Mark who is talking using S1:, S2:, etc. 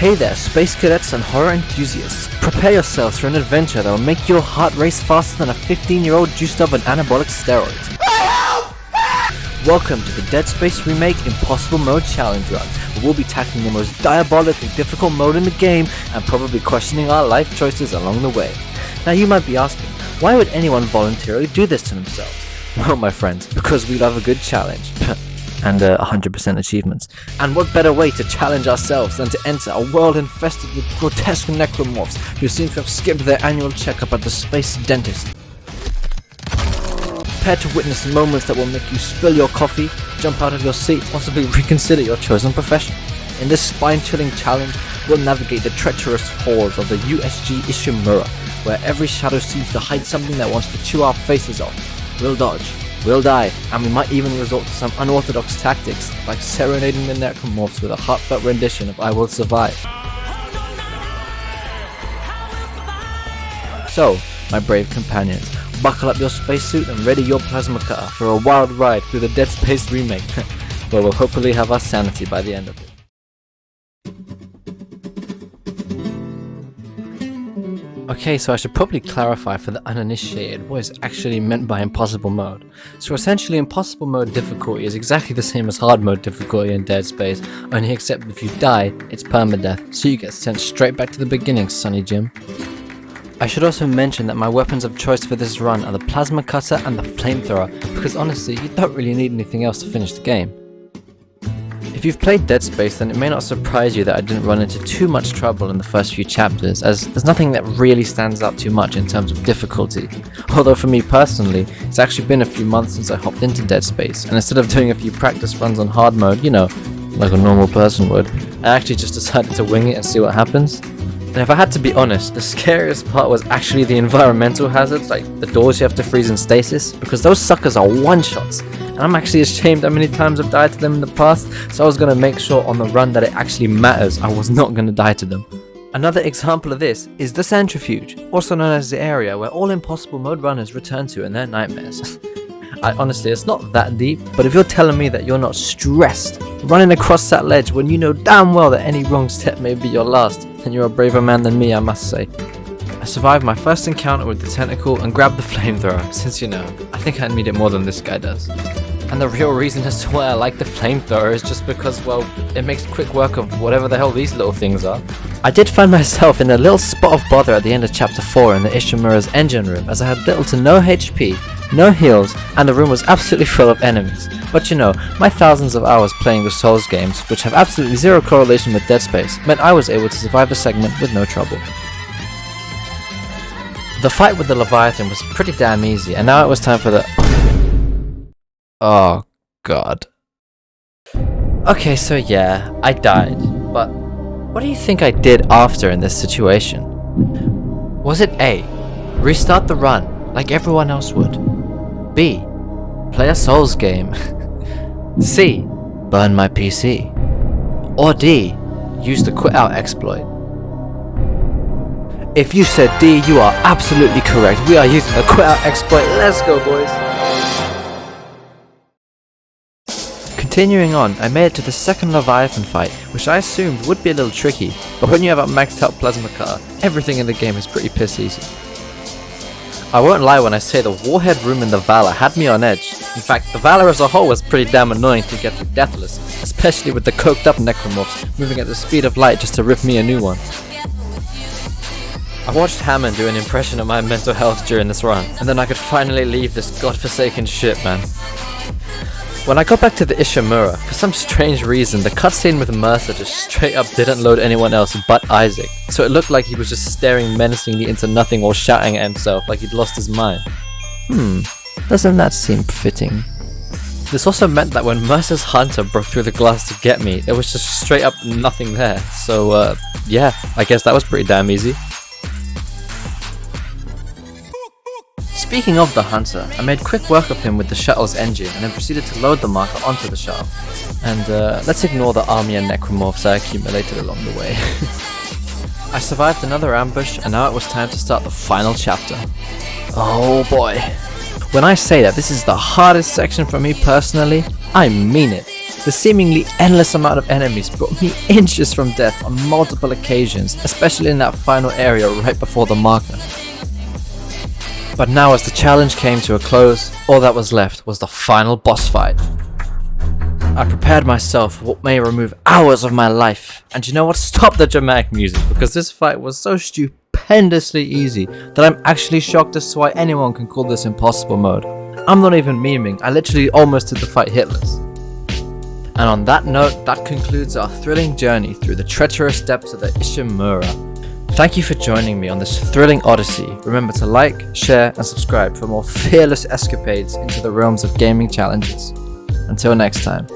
S1: Hey there, space cadets and horror enthusiasts. Prepare yourselves for an adventure that will make your heart race faster than a 15-year-old juiced up on anabolic steroids. Welcome to the Dead Space Remake Impossible Mode Challenge Run, where we'll be tackling the most diabolically difficult mode in the game and probably questioning our life choices along the way. Now you might be asking, why would anyone voluntarily do this to themselves? Well, my friends, because we love a good challenge. And 100% achievements. And what better way to challenge ourselves than to enter a world infested with grotesque necromorphs who seem to have skipped their annual checkup at the space dentist. Prepare to witness moments that will make you spill your coffee, jump out of your seat, possibly reconsider your chosen profession. In this spine-chilling challenge, we'll navigate the treacherous halls of the USG Ishimura, where every shadow seems to hide something that wants to chew our faces off. We'll dodge, we'll die, and we might even resort to some unorthodox tactics, like serenading the necromorphs with a heartfelt rendition of I Will Survive. So, my brave companions, buckle up your spacesuit and ready your plasma cutter for a wild ride through the Dead Space remake, where we'll hopefully have our sanity by the end of it. Okay, so I should probably clarify for the uninitiated what is actually meant by impossible mode. So essentially, impossible mode difficulty is exactly the same as hard mode difficulty in Dead Space, only except if you die, it's permadeath, so you get sent straight back to the beginning, Sonny Jim. I should also mention that my weapons of choice for this run are the plasma cutter and the flamethrower, because honestly, you don't really need anything else to finish the game. If you've played Dead Space, then it may not surprise you that I didn't run into too much trouble in the first few chapters, as there's nothing that really stands out too much in terms of difficulty. Although for me personally, it's actually been a few months since I hopped into Dead Space, and instead of doing a few practice runs on hard mode, you know, like a normal person would, I actually just decided to wing it and see what happens. And if I had to be honest, the scariest part was actually the environmental hazards, like the doors you have to freeze in stasis, because those suckers are one-shots. And I'm actually ashamed how many times I've died to them in the past, so I was going to make sure on the run that it actually matters I was not going to die to them. Another example of this is the centrifuge, also known as the area where all impossible mode runners return to in their nightmares. Honestly, it's not that deep, but if you're telling me that you're not stressed running across that ledge when you know damn well that any wrong step may be your last, then you're a braver man than me, I must say. I survived my first encounter with the tentacle and grabbed the flamethrower, since you know, I think I need it more than this guy does. And the real reason as to why I like the flamethrower is just because, well, it makes quick work of whatever the hell these little things are. I did find myself in a little spot of bother at the end of chapter 4 in the Ishimura's engine room, as I had little to no HP, no heals, and the room was absolutely full of enemies. But you know, my thousands of hours playing the Souls games, which have absolutely zero correlation with Dead Space, meant I was able to survive the segment with no trouble. The fight with the Leviathan was pretty damn easy, and now it was time for the... Oh god. Okay, so yeah, I died, but what do you think I did after in this situation? Was it A, restart the run like everyone else would? B, play a Souls game? C, burn my PC? Or D, use the quit out exploit? If you said D, you are absolutely correct. We are using the quit out exploit. Let's go, boys. Continuing on, I made it to the second Leviathan fight, which I assumed would be a little tricky, but when you have a maxed out plasma cutter, everything in the game is pretty piss easy. I won't lie when I say the warhead room in the Valor had me on edge. In fact, the Valor as a whole was pretty damn annoying to get through deathless, especially with the coked up necromorphs moving at the speed of light just to rip me a new one. I watched Hammond do an impression of my mental health during this run, and then I could finally leave this godforsaken shit, man. When I got back to the Ishimura, for some strange reason, the cutscene with Mercer just straight up didn't load anyone else but Isaac, so it looked like he was just staring menacingly into nothing while shouting at himself like he'd lost his mind. Doesn't that seem fitting? This also meant that when Mercer's hunter broke through the glass to get me, there was just straight up nothing there, so yeah, I guess that was pretty damn easy. Speaking of the hunter, I made quick work of him with the shuttle's engine and then proceeded to load the marker onto the shuttle. And let's ignore the army and necromorphs I accumulated along the way. I survived another ambush and now it was time to start the final chapter. Oh boy. When I say that this is the hardest section for me personally, I mean it. The seemingly endless amount of enemies brought me inches from death on multiple occasions, especially in that final area right before the marker. But now as the challenge came to a close, all that was left was the final boss fight. I prepared myself for what may remove hours of my life, and you know what? Stop the dramatic music, because this fight was so stupendously easy that I'm actually shocked as to why anyone can call this impossible mode. I'm not even memeing, I literally almost did the fight hitless. And on that note, that concludes our thrilling journey through the treacherous depths of the Ishimura. Thank you for joining me on this thrilling odyssey. Remember to like, share, and subscribe for more fearless escapades into the realms of gaming challenges. Until next time.